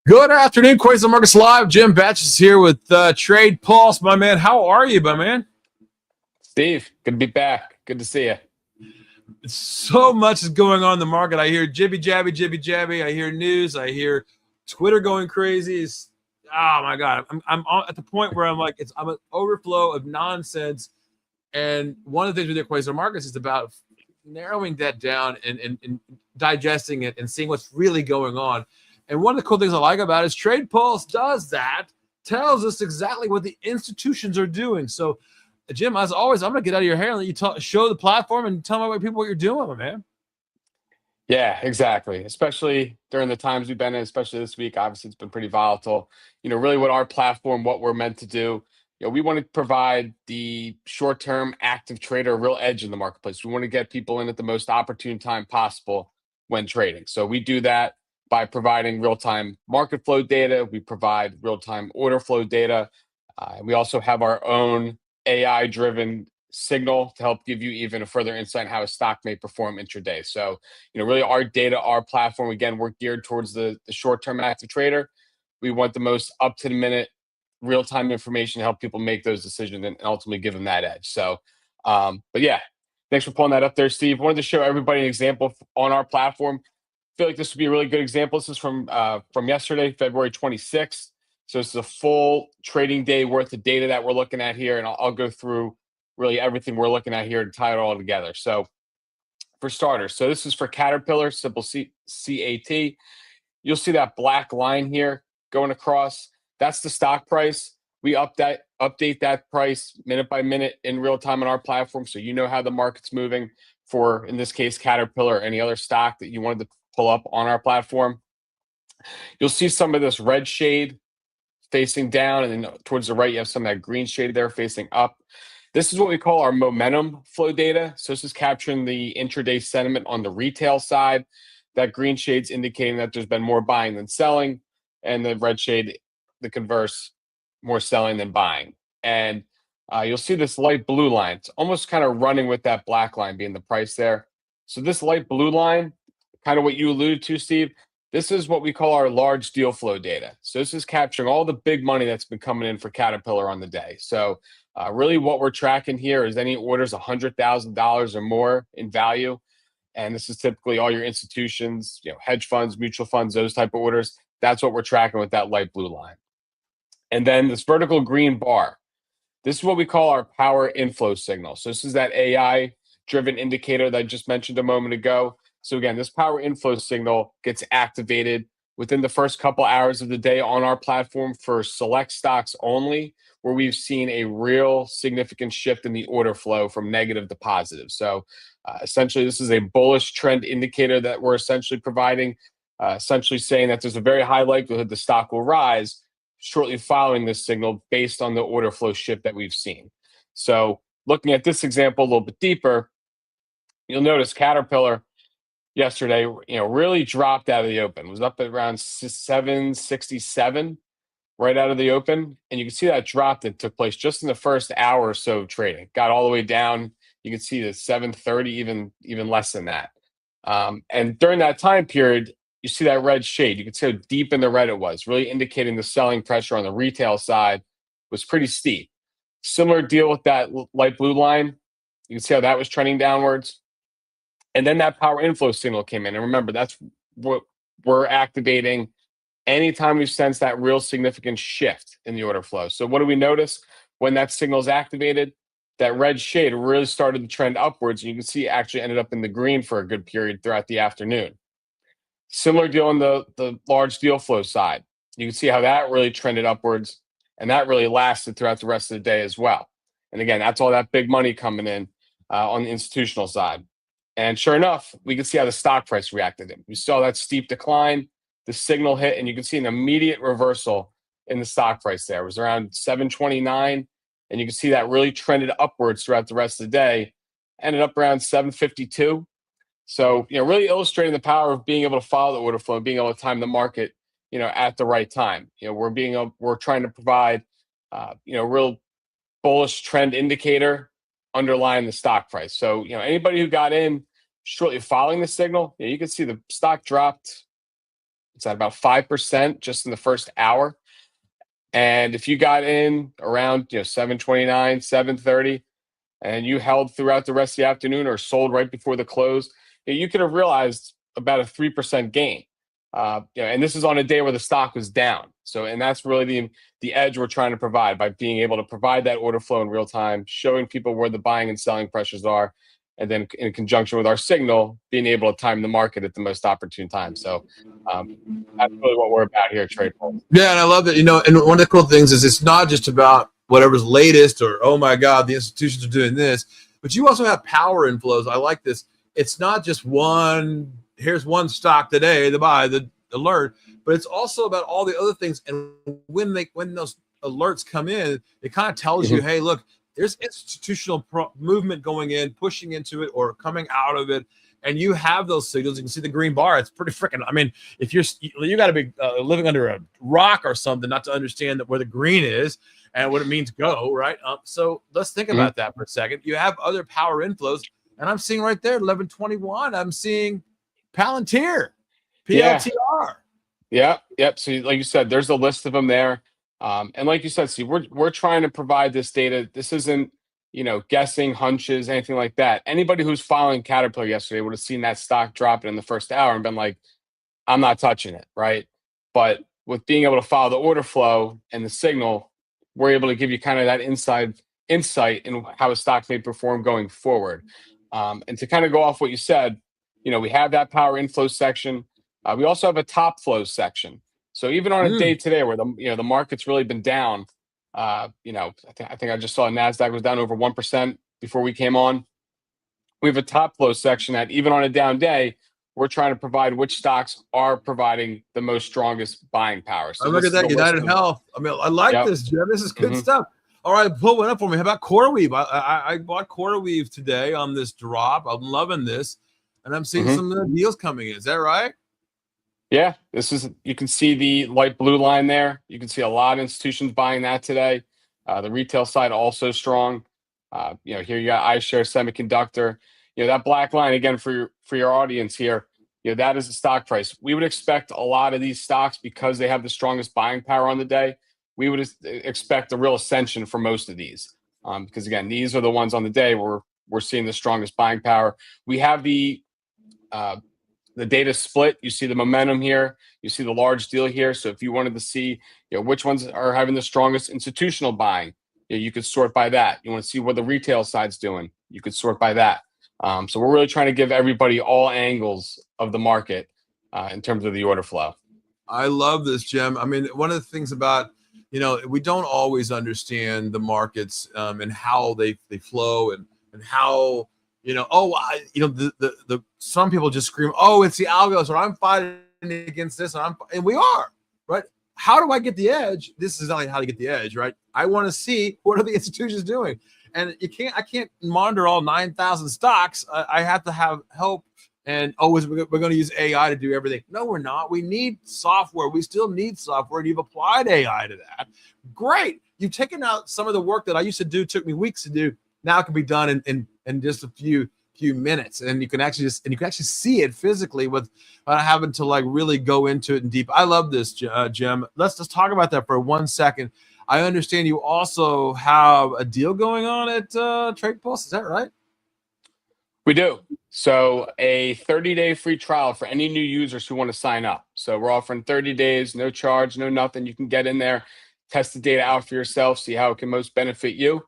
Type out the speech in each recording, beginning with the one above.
Good afternoon, Quasar Markets Live. Jim Batch is here with Trade Pulse, my man. How are you, my man? Steve, good to be back. Good to see you. So much is going on in the market. I hear jibby jabby, jibby jabby. I hear news. I hear Twitter going crazy. Oh my god, I'm at the point where I'm an overflow of nonsense. And one of the things with the Quasar Markets is about narrowing that down and digesting it and seeing what's really going on. And one of the cool things I like about it is Trade Pulse does that, tells us exactly what the institutions are doing. So, Jim, as always, I'm going to get out of your hair and let you show the platform and tell my people what you're doing, my man. Yeah, exactly. Especially during the times we've been in, especially this week. Obviously, it's been pretty volatile. Really what our platform, what we're meant to do. We want to provide the short-term active trader a real edge in the marketplace. We want to get people in at the most opportune time possible when trading. So we do that by providing real-time market flow data. We provide real-time order flow data. We also have our own AI-driven signal to help give you even a further insight on how a stock may perform intraday. So, really our data, our platform, again, we're geared towards the short-term active trader. We want the most up-to-the-minute real-time information to help people make those decisions and ultimately give them that edge. So, but yeah, thanks for pulling that up there, Steve. Wanted to show everybody an example on our platform. I feel like this would be a really good example. This is from yesterday, February 26th. So this is a full trading day worth of data that we're looking at here, and I'll go through really everything we're looking at here and tie it all together. So for starters, so this is for Caterpillar, symbol CAT. You'll see that black line here going across. That's the stock price. We update that price minute by minute in real time on our platform, so you know how the market's moving for, in this case, Caterpillar or any other stock that you wanted to pull up on our platform. You'll see some of this red shade facing down, and then towards the right, you have some of that green shade there facing up. This is what we call our momentum flow data. So this is capturing the intraday sentiment on the retail side. That green shade's indicating that there's been more buying than selling, and the red shade, the converse, more selling than buying. And you'll see this light blue line. It's almost kind of running with that black line being the price there. So this light blue line, kind of what you alluded to, Steve, this is what we call our large deal flow data. So this is capturing all the big money that's been coming in for Caterpillar on the day. So really what we're tracking here is any orders $100,000 or more in value. And this is typically all your institutions, hedge funds, mutual funds, those type of orders. That's what we're tracking with that light blue line. And then this vertical green bar, this is what we call our power inflow signal. So this is that AI driven indicator that I just mentioned a moment ago. So again, this power inflow signal gets activated within the first couple hours of the day on our platform for select stocks only, where we've seen a real significant shift in the order flow from negative to positive. So essentially, this is a bullish trend indicator that we're essentially providing, essentially saying that there's a very high likelihood the stock will rise shortly following this signal based on the order flow shift that we've seen. So looking at this example a little bit deeper, you'll notice Caterpillar yesterday, really dropped out of the open. It was up at around 767 right out of the open. And you can see that drop that took place just in the first hour or so of trading. Got all the way down. You can see the 730, even less than that. And during that time period, you see that red shade. You can see how deep in the red it was, really indicating the selling pressure on the retail side was pretty steep. Similar deal with that light blue line. You can see how that was trending downwards. And then that power inflow signal came in. And remember, that's what we're activating anytime we sense that real significant shift in the order flow. So what do we notice when that signal is activated? That red shade really started to trend upwards. And you can see it actually ended up in the green for a good period throughout the afternoon. Similar deal on the large deal flow side. You can see how that really trended upwards, and that really lasted throughout the rest of the day as well. And again, that's all that big money coming in on the institutional side. And sure enough, we can see how the stock price reacted. We saw that steep decline, the signal hit, and you can see an immediate reversal in the stock price there. It was around 729, and you can see that really trended upwards throughout the rest of the day, ended up around 752. So, really illustrating the power of being able to follow the order flow and being able to time the market, at the right time. We're trying to provide, real bullish trend indicator underlying the stock price. So, anybody who got in shortly following the signal, you can see the stock dropped It's at about 5% just in the first hour. And if you got in around 7:29, 7:30, and you held throughout the rest of the afternoon or sold right before the close, you could have realized about a 3% gain. And this is on a day where the stock was down. So, and that's really the edge we're trying to provide by being able to provide that order flow in real time, showing people where the buying and selling pressures are, and then in conjunction with our signal, being able to time the market at the most opportune time. So, that's really what we're about here at TradePulse. Yeah, and I love that. And one of the cool things is it's not just about whatever's latest or, oh my God, the institutions are doing this, but you also have power inflows. I like this. It's not just here's one stock today, the buy, the alert, but it's also about all the other things. And when those alerts come in, it kind of tells you, hey, look, there's institutional movement going in, pushing into it or coming out of it. And you have those signals. You can see the green bar. It's pretty freaking. I mean, if you got to be living under a rock or something not to understand where the green is and what it means go, right? So let's think about that for a second. You have other power inflows, and I'm seeing right there 1121. I'm seeing Palantir, PLTR. Yeah. Yep. So like you said, there's a list of them there. And like you said, see, we're trying to provide this data. This isn't guessing, hunches, anything like that. Anybody who's following Caterpillar yesterday would have seen that stock drop in the first hour and been like, I'm not touching it, right? But with being able to follow the order flow and the signal, we're able to give you kind of that insight in how a stock may perform going forward. And to kind of go off what you said, we have that power inflow section. We also have a top flow section. So even on a day today where the market's really been down, I think I just saw NASDAQ was down over 1% before we came on. We have a top flow section that even on a down day, we're trying to provide which stocks are providing the most strongest buying power. So look at that, United Health. I mean, I like this, Jim. This is good stuff. All right, pull one up for me. How about CoreWeave? I bought CoreWeave today on this drop. I'm loving this. And I'm seeing some deals coming in. Is that right? Yeah, you can see the light blue line there. You can see a lot of institutions buying that today. The retail side also strong. Here you got iShares Semiconductor. That black line again for your audience here. That is the stock price. We would expect a lot of these stocks because they have the strongest buying power on the day. We would expect a real ascension for most of these because again, these are the ones on the day where we're seeing the strongest buying power. We have the data split. You see the momentum here. You see the large deal here. So if you wanted to see, which ones are having the strongest institutional buying, you could sort by that. You want to see what the retail side's doing, you could sort by that. So we're really trying to give everybody all angles of the market in terms of the order flow. I love this, Jim. I mean, one of the things about, we don't always understand the markets and how they flow and how, some people just scream, oh, it's the algos, or I'm fighting against this, and we are, right? How do I get the edge? This is not how to get the edge, right? I want to see what are the institutions doing, and I can't monitor all 9,000 stocks. I have to have help. And we're going to use AI to do everything. No, we're not. We need software. We still need software. And you've applied AI to that. Great. You've taken out some of the work that I used to do. Took me weeks to do. Now it can be done in just a few minutes, and you can actually see it physically without having to like really go into it in deep. I love this, Jim. Let's just talk about that for 1 second. I understand you also have a deal going on at TradePulse. Is that right? We do. So a 30-day free trial for any new users who want to sign up. So we're offering 30 days, no charge, no nothing. You can get in there, test the data out for yourself, see how it can most benefit you.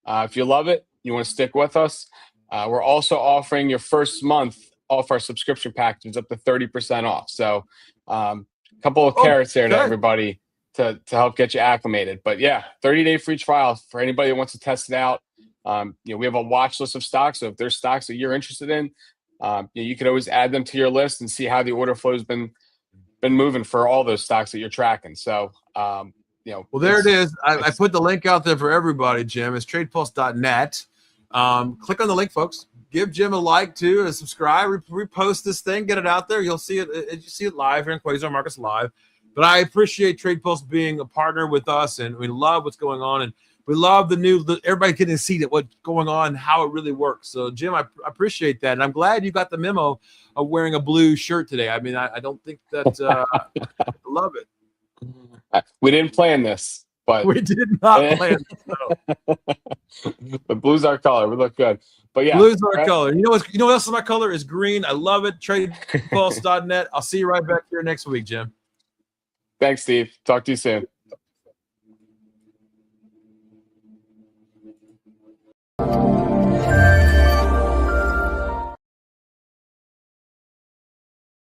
If you love it, you want to stick with us. We're also offering your first month off our subscription packages up to 30% off. So a couple of carrots there to everybody to help get you acclimated. But yeah, 30-day free trial for anybody that wants to test it out. We have a watch list of stocks. So if there's stocks that you're interested in, you could always add them to your list and see how the order flow has been moving for all those stocks that you're tracking. So, well, there it is. I put the link out there for everybody, Jim. It's tradepulse.net. Click on the link, folks. Give Jim a like too, a subscribe, repost this thing, get it out there. You'll see it. You see it live here in Quasar Markets Live. But I appreciate TradePulse being a partner with us, and we love what's going on. And We love everybody getting to see what's going on, how it really works. So, Jim, I appreciate that. And I'm glad you got the memo of wearing a blue shirt today. I mean, I don't think that I love it. We didn't plan this, but we did not plan this. No. But blue's our color. We look good. But yeah, blue's our color. You know what else is my color is green. I love it. TradePulse.net. I'll see you right back here next week, Jim. Thanks, Steve. Talk to you soon.